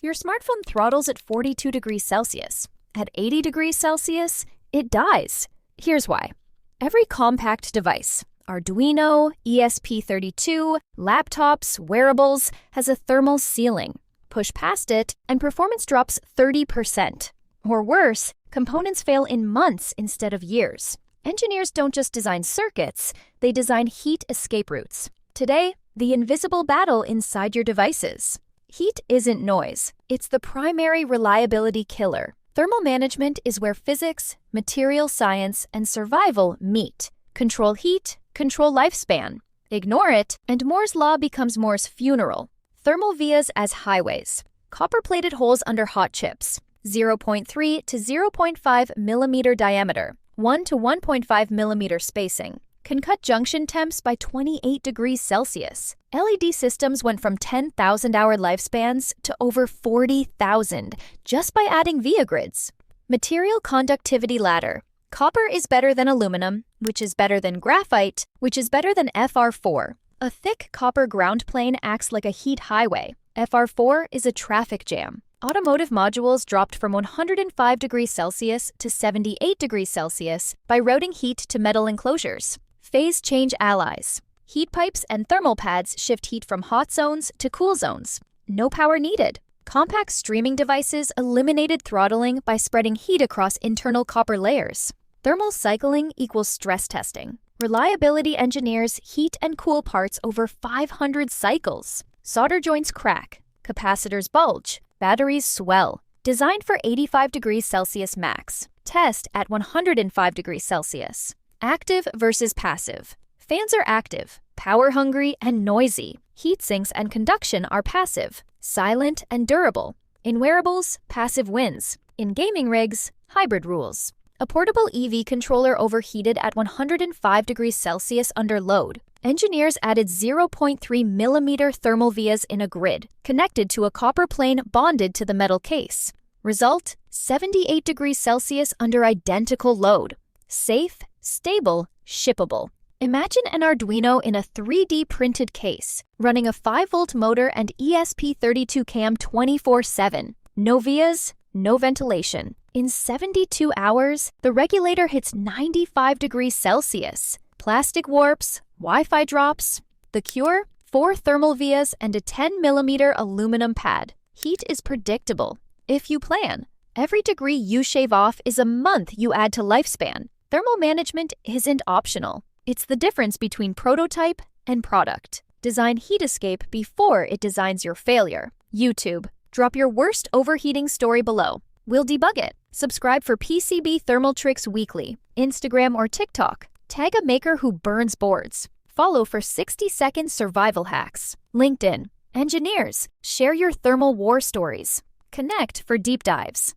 Your smartphone throttles at 42 degrees Celsius. At 80 degrees Celsius, it dies. Here's why. Every compact device, Arduino, ESP32, laptops, wearables, has a thermal ceiling. Push past it, and performance drops 30%. Or worse, components fail in months instead of years. Engineers don't just design circuits, they design heat escape routes. Today, the invisible battle inside your devices. Heat isn't noise. It's the primary reliability killer. Thermal management is where physics, material science, and survival meet. Control heat, control lifespan. Ignore it, and Moore's law becomes Moore's funeral. Thermal vias as highways. Copper-plated holes under hot chips. 0.3 to 0.5 millimeter diameter. 1 to 1.5 millimeter spacing, can cut junction temps by 28 degrees Celsius. LED systems went from 10,000-hour lifespans to over 40,000 just by adding via grids. Material conductivity ladder. Copper is better than aluminum, which is better than graphite, which is better than FR4. A thick copper ground plane acts like a heat highway. FR4 is a traffic jam. Automotive modules dropped from 105 degrees Celsius to 78 degrees Celsius by routing heat to metal enclosures. Phase change allies. Heat pipes and thermal pads shift heat from hot zones to cool zones. No power needed. Compact streaming devices eliminated throttling by spreading heat across internal copper layers. Thermal cycling equals stress testing. Reliability engineers heat and cool parts over 500 cycles. Solder joints crack. Capacitors bulge. Batteries swell. Designed for 85 degrees Celsius max. Test at 105 degrees Celsius. Active versus passive. Fans are active, power-hungry, and noisy. Heat sinks and conduction are passive, silent and durable. In wearables, passive wins. In gaming rigs, hybrid rules. A portable EV controller overheated at 105 degrees Celsius under load. Engineers added 0.3 millimeter thermal vias in a grid, connected to a copper plane bonded to the metal case. Result, 78 degrees Celsius under identical load. Safe, stable, shippable. Imagine an Arduino in a 3D printed case, running a 5-volt motor and ESP32 cam 24/7. No vias, no ventilation. In 72 hours, the regulator hits 95 degrees Celsius. Plastic warps, Wi-Fi drops. The cure? 4 thermal vias and a 10 millimeter aluminum pad. Heat is predictable, if you plan. Every degree you shave off is a month you add to lifespan. Thermal management isn't optional. It's the difference between prototype and product. Design heat escape before it designs your failure. YouTube, drop your worst overheating story below. We'll debug it. Subscribe for PCB thermal tricks weekly. Instagram or TikTok. Tag a maker who burns boards. Follow for 60-second survival hacks. LinkedIn. Engineers, share your thermal war stories. Connect for deep dives.